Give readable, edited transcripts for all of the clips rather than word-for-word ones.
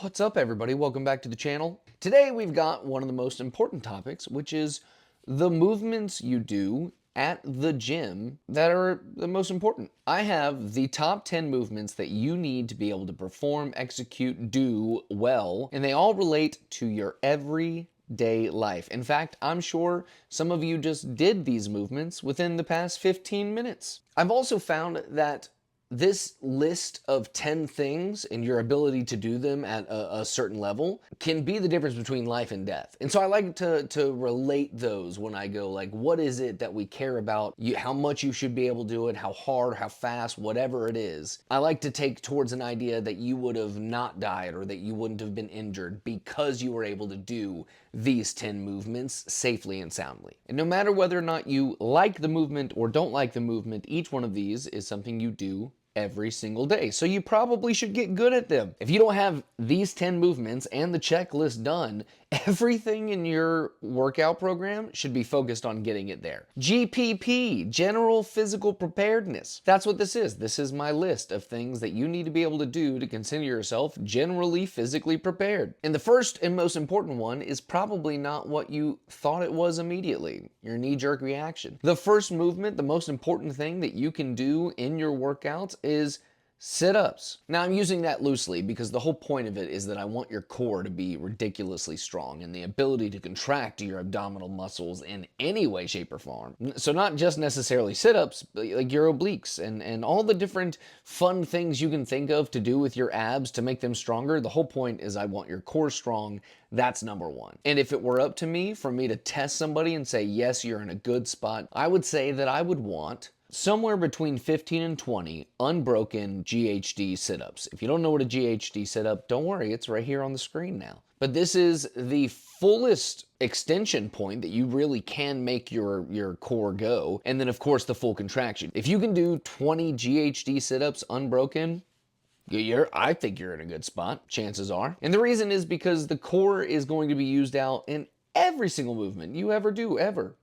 What's up, everybody? Welcome back to the channel. Today we've got one of the most important topics, which is the movements you do at the gym that are the most important. I have the top 10 movements that you need to be able to perform, execute, do well, and they all relate to your everyday life. In fact, I'm sure some of you just did these movements within the past 15 minutes. I've also found that this list of 10 things and your ability to do them at a certain level can be the difference between life and death. And so I like to relate those when I go like, what is it that we care about? How much you should be able to do it, how hard, how fast, whatever it is. I like to take towards an idea that you would have not died or that you wouldn't have been injured because you were able to do these 10 movements safely and soundly. And no matter whether or not you like the movement or don't like the movement, each one of these is something you do every single day. So you probably should get good at them. If you don't have these 10 movements and the checklist done, everything in your workout program should be focused on getting it there. GPP, General Physical Preparedness. That's what this is. This is my list of things that you need to be able to do to consider yourself generally physically prepared. And the first and most important one is probably not what you thought it was immediately, your knee-jerk reaction. The first movement, the most important thing that you can do in your workouts is sit-ups. Now I'm using that loosely because the whole point of it is that I want your core to be ridiculously strong and the ability to contract your abdominal muscles in any way, shape, or form. So not just necessarily sit-ups, but like your obliques and all the different fun things you can think of to do with your abs to make them stronger. The whole point is I want your core strong. That's number one. And if it were up to me, for me to test somebody and say, yes, you're in a good spot, I would say that I would want somewhere between 15 and 20 unbroken GHD sit-ups. If you don't know what a GHD sit-up, don't worry, it's right here on the screen now. But this is the fullest extension point that you really can make your core go. And then of course the full contraction. If you can do 20 GHD sit-ups unbroken, I think you're in a good spot, chances are. And the reason is because the core is going to be used out in every single movement you ever do, ever.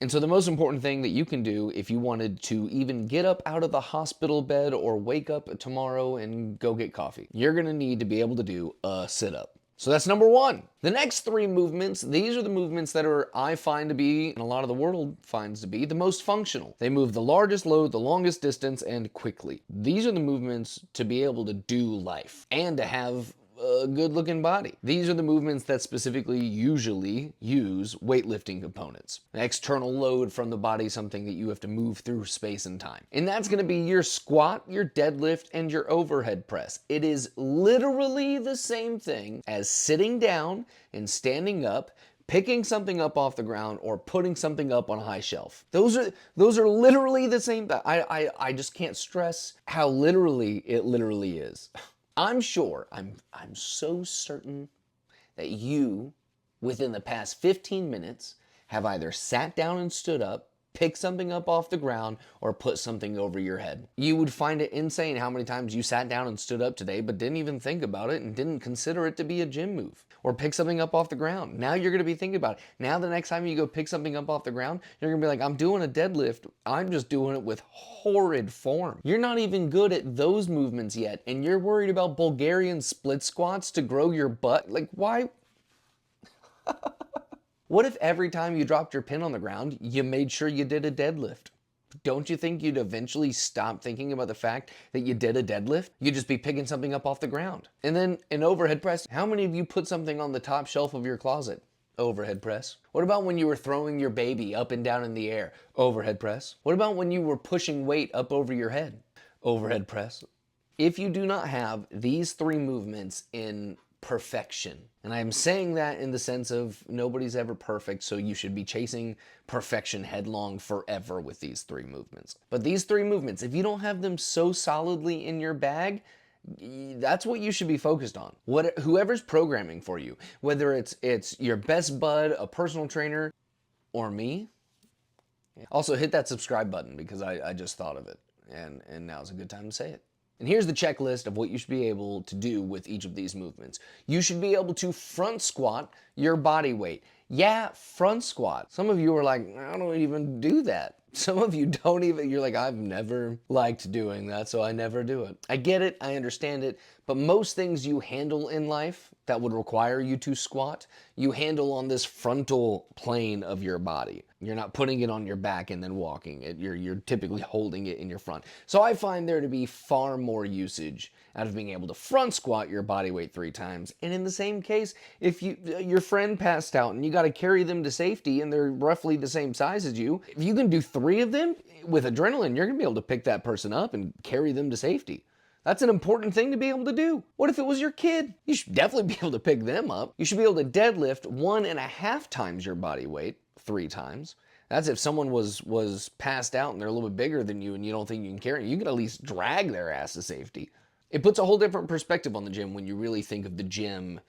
And so the most important thing that you can do if you wanted to even get up out of the hospital bed or wake up tomorrow and go get coffee, you're gonna need to be able to do a sit-up. So that's number one. The next three movements, these are the movements that I find to be, and a lot of the world finds to be, the most functional. They move the largest load, the longest distance, and quickly. These are the movements to be able to do life and to have a good looking body. These are the movements that specifically usually use weightlifting components. An external load from the body, something that you have to move through space and time. And that's gonna be your squat, your deadlift, and your overhead press. It is literally the same thing as sitting down and standing up, picking something up off the ground, or putting something up on a high shelf. Those are literally the same thing. I just can't stress how literally it literally is. I'm sure, I'm so certain that you, within the past 15 minutes, have either sat down and stood up, picked something up off the ground, or put something over your head. You would find it insane how many times you sat down and stood up today, but didn't even think about it and didn't consider it to be a gym move. Or pick something up off the ground. Now you're gonna be thinking about it. Now the next time you go pick something up off the ground, you're gonna be like, I'm doing a deadlift, I'm just doing it with horrid form. You're not even good at those movements yet, and you're worried about Bulgarian split squats to grow your butt? Like, why? What if every time you dropped your pin on the ground, you made sure you did a deadlift? Don't you think you'd eventually stop thinking about the fact that you did a deadlift? You'd just be picking something up off the ground. And then an overhead press. How many of you put something on the top shelf of your closet? Overhead press. What about when you were throwing your baby up and down in the air? Overhead press. What about when you were pushing weight up over your head? Overhead press. If you do not have these three movements in perfection, and I'm saying that in the sense of nobody's ever perfect, so you should be chasing perfection headlong forever with these three movements. But these three movements, if you don't have them so solidly in your bag, that's what you should be focused on. Whoever's programming for you, whether it's your best bud, a personal trainer, or me. Also hit that subscribe button because I just thought of it, and now's a good time to say it. And here's the checklist of what you should be able to do with each of these movements. You should be able to front squat your body weight. Yeah, front squat. Some of you are like, I don't even do that. Some of you don't even, you're like, I've never liked doing that, so I never do it. I get it, I understand it, but most things you handle in life that would require you to squat, you handle on this frontal plane of your body. You're not putting it on your back and then walking it. You're typically holding it in your front. So I find there to be far more usage out of being able to front squat your body weight 3 times. And in the same case, if your friend passed out and you got to carry them to safety and they're roughly the same size as you, if you can do 3 of them with adrenaline, you're going to be able to pick that person up and carry them to safety. That's an important thing to be able to do. What if it was your kid? You should definitely be able to pick them up. You should be able to deadlift 1.5 times your body weight 3 times. That's if someone was passed out and they're a little bit bigger than you and you don't think you can carry them. You can at least drag their ass to safety. It puts a whole different perspective on the gym when you really think of the gym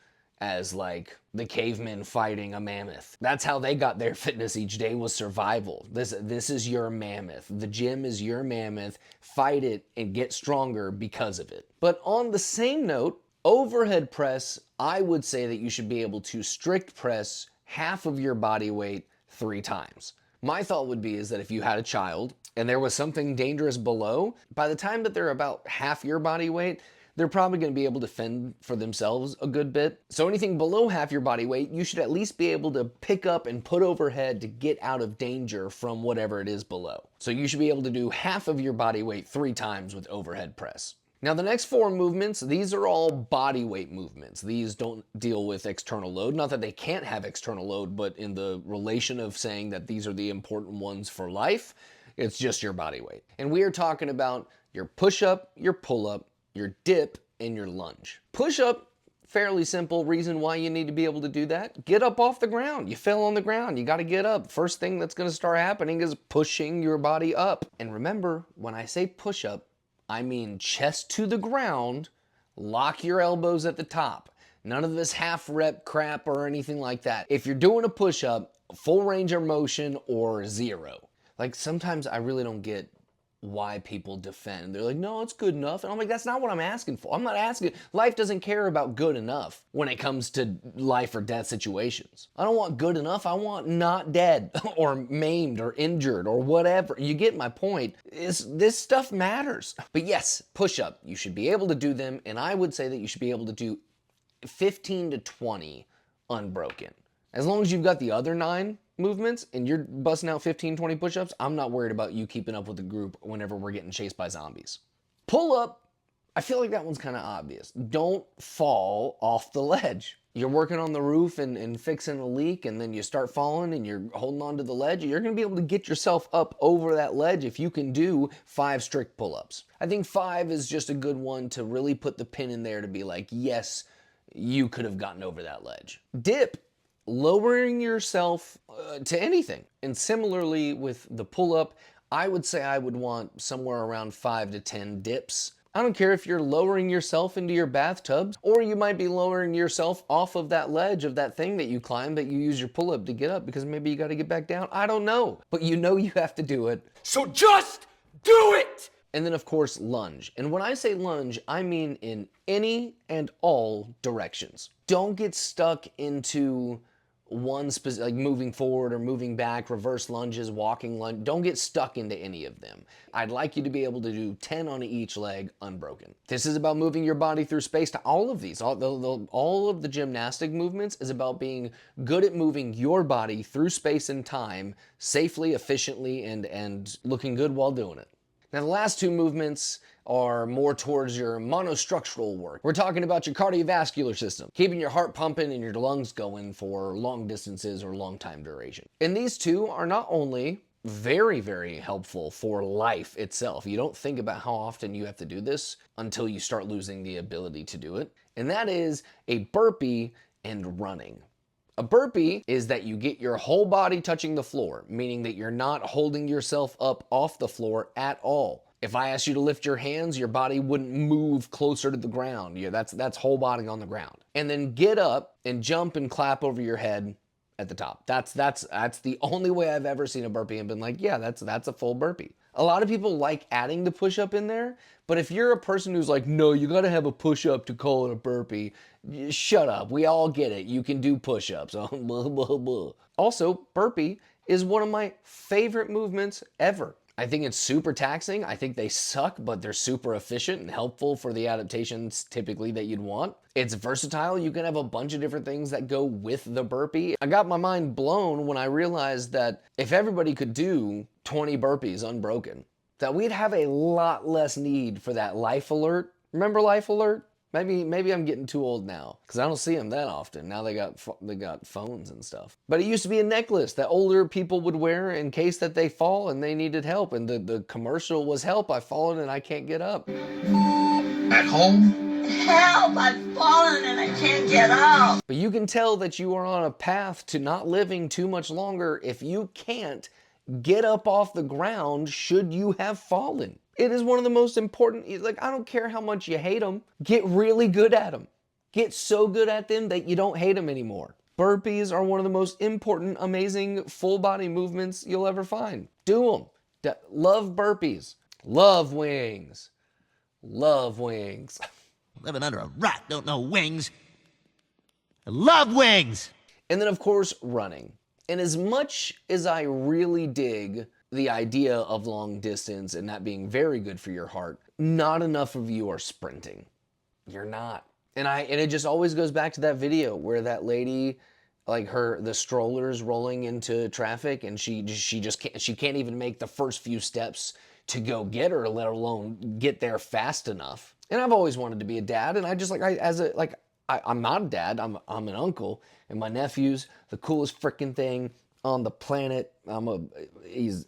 as like the cavemen fighting a mammoth. That's how they got their fitness each day, was survival. This is your mammoth. The gym is your mammoth. Fight it and get stronger because of it. But on the same note, overhead press, I would say that you should be able to strict press half of your body weight 3 times. My thought would be is that if you had a child and there was something dangerous below, by the time that they're about half your body weight, they're probably going to be able to fend for themselves a good bit. So anything below half your body weight, you should at least be able to pick up and put overhead to get out of danger from whatever it is below. So you should be able to do half of your body weight 3 times with overhead press. Now the next 4 movements, these are all body weight movements. These don't deal with external load. Not that they can't have external load, but in the relation of saying that these are the important ones for life, it's just your body weight. And we are talking about your push-up, your pull-up, your dip, and your lunge. Push-up, fairly simple reason why you need to be able to do that. Get up off the ground. You fell on the ground. You got to get up. First thing that's going to start happening is pushing your body up. And remember, when I say push-up, I mean chest to the ground, lock your elbows at the top. None of this half rep crap or anything like that. If you're doing a push-up, full range of motion or 0. Like sometimes I really don't get why people defend. They're like, no, it's good enough. And I'm like, that's not what I'm asking for. I'm not asking. Life doesn't care about good enough when it comes to life or death situations. I don't want good enough. I want not dead or maimed or injured or whatever. You get my point. This stuff matters. But yes, push up. You should be able to do them. And I would say that you should be able to do 15 to 20 unbroken. As long as you've got the other 9 movements and you're busting out 15, 20 push-ups, I'm not worried about you keeping up with the group whenever we're getting chased by zombies. Pull up, I feel like that one's kind of obvious. Don't fall off the ledge. You're working on the roof and fixing a leak, and then you start falling and you're holding on to the ledge. You're going to be able to get yourself up over that ledge if you can do 5 strict pull-ups. I think 5 is just a good one to really put the pin in there to be like, yes, you could have gotten over that ledge. Dip. Lowering yourself to anything. And similarly with the pull-up, I would say I would want somewhere around 5 to 10 dips. I don't care if you're lowering yourself into your bathtub, or you might be lowering yourself off of that ledge of that thing that you climbed that you use your pull-up to get up because maybe you got to get back down. I don't know. But you know you have to do it. So just do it! And then of course, lunge. And when I say lunge, I mean in any and all directions. Don't get stuck into one specific, like moving forward or moving back, reverse lunges, walking lunge. Don't get stuck into any of them. I'd like you to be able to do 10 on each leg unbroken. This is about moving your body through space. To all of these, all of the gymnastic movements is about being good at moving your body through space and time safely, efficiently, and looking good while doing it. Now the last 2 movements are more towards your monostructural work. We're talking about your cardiovascular system, keeping your heart pumping and your lungs going for long distances or long time duration. And these 2 are not only very, very helpful for life itself. You don't think about how often you have to do this until you start losing the ability to do it. And that is a burpee and running. A burpee is that you get your whole body touching the floor, meaning that you're not holding yourself up off the floor at all. If I asked you to lift your hands, your body wouldn't move closer to the ground. Yeah, that's whole body on the ground. And then get up and jump and clap over your head at the top. That's the only way I've ever seen a burpee and been like, yeah, that's a full burpee. A lot of people like adding the push-up in there, but if you're a person who's like, no, you gotta have a push-up to call it a burpee, shut up. We all get it. You can do push-ups. Also, burpee is one of my favorite movements ever. I think it's super taxing. I think they suck, but they're super efficient and helpful for the adaptations typically that you'd want. It's versatile. You can have a bunch of different things that go with the burpee. I got my mind blown when I realized that if everybody could do 20 burpees unbroken, that we'd have a lot less need for that Life Alert. Remember Life Alert? Maybe I'm getting too old now because I don't see them that often. Now they got phones and stuff. But it used to be a necklace that older people would wear in case that they fall and they needed help. And the commercial was, help, I've fallen and I can't get up. At home? Help, I've fallen and I can't get up. But you can tell that you are on a path to not living too much longer if you can't get up off the ground should you have fallen. It is one of the most important, like, I don't care how much you hate them, get really good at them. Get so good at them that you don't hate them anymore. Burpees are one of the most important, amazing, full body movements you'll ever find. Do them. Love burpees. Love wings. Love wings. Living under a rock, don't know wings. I love wings! And then, of course, running. And as much as I really dig the idea of long distance and that being very good for your heart, not enough of you are sprinting. You're not. And it just always goes back to that video where that lady, like the stroller's rolling into traffic and she can't even make the first few steps to go get her, let alone get there fast enough. And I've always wanted to be a dad, and I'm not a dad, I'm an uncle, and my nephew's the coolest freaking thing on the planet. He's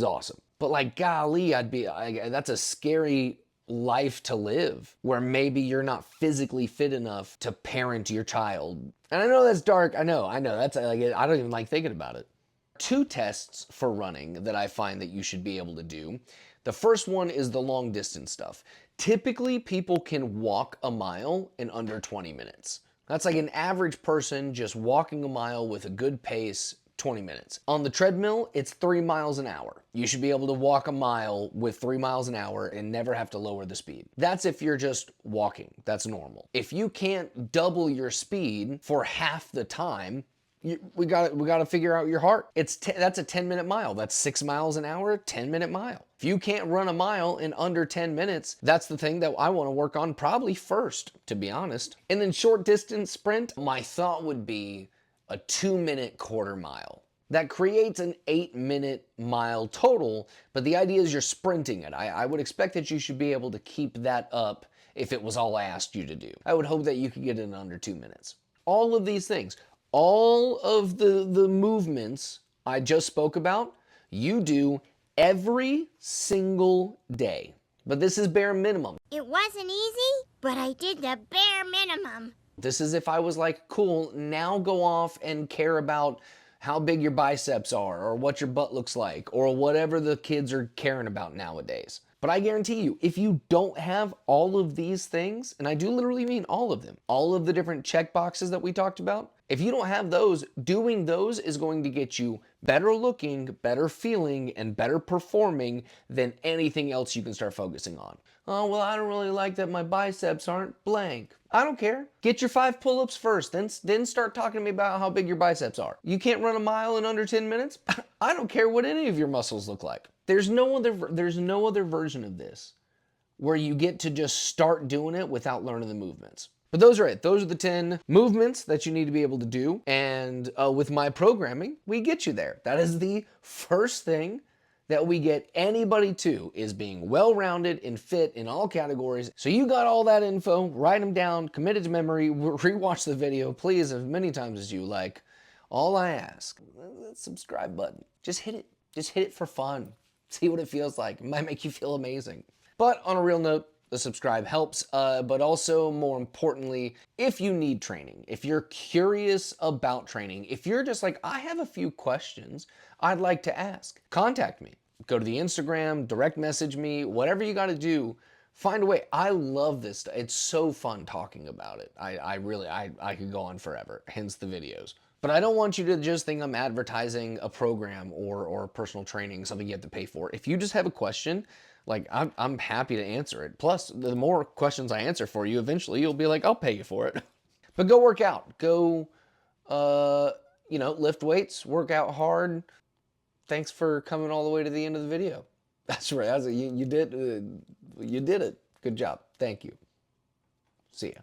awesome. But like, golly, that's a scary life to live where maybe you're not physically fit enough to parent your child. And I know that's dark. I know. That's like, I don't even like thinking about it. 2 tests for running that I find that you should be able to do. The first one is the long distance stuff. Typically, people can walk a mile in under 20 minutes. That's like an average person just walking a mile with a good pace, 20 minutes. On the treadmill, it's 3 miles an hour. You should be able to walk a mile with 3 miles an hour and never have to lower the speed. That's if you're just walking. That's normal. If you can't double your speed for half the time, we got to figure out your heart. That's a 10-minute mile. That's 6 miles an hour, 10-minute mile. If you can't run a mile in under 10 minutes, that's the thing that I want to work on probably first, to be honest. And then short distance sprint, my thought would be a 2-minute quarter mile. That creates an 8-minute mile total, but the idea is you're sprinting it. I would expect that you should be able to keep that up if it was all I asked you to do. I would hope that you could get it in under 2 minutes. All of these things, all of the movements I just spoke about, you do every single day. But this is bare minimum. It wasn't easy, but I did the bare minimum. This is if I was like, cool, now go off and care about how big your biceps are or what your butt looks like or whatever the kids are caring about nowadays. But I guarantee you, if you don't have all of these things, and I do literally mean all of them, all of the different check boxes that we talked about, if you don't have those, doing those is going to get you better looking, better feeling, and better performing than anything else you can start focusing on. Oh, well, I don't really like that my biceps aren't blank. I don't care. Get your 5 pull-ups first, then start talking to me about how big your biceps are. You can't run a mile in under 10 minutes? I don't care what any of your muscles look like. There's no other version of this where you get to just start doing it without learning the movements. But those are it. Those are the 10 movements that you need to be able to do. And with my programming, we get you there. That is the first thing that we get anybody to, is being well-rounded and fit in all categories. So you got all that info, write them down, commit it to memory, rewatch the video, please, as many times as you like. All I ask, that subscribe button, just hit it. Just hit it for fun. See what it feels like. It might make you feel amazing. But on a real note, the subscribe helps, but also more importantly, if you need training, if you're curious about training, if you're just like, I have a few questions I'd like to ask, contact me. Go to the Instagram, direct message me, whatever you got to do, find a way. I love this stuff. It's so fun talking about it. I could go on forever, hence the videos. But I don't want you to just think I'm advertising a program or personal training, something you have to pay for. If you just have a question, like I'm happy to answer it. Plus, the more questions I answer for you, eventually you'll be like, I'll pay you for it. But go work out. Go, lift weights, work out hard. Thanks for coming all the way to the end of the video. That's right. You did it. Good job. Thank you. See ya.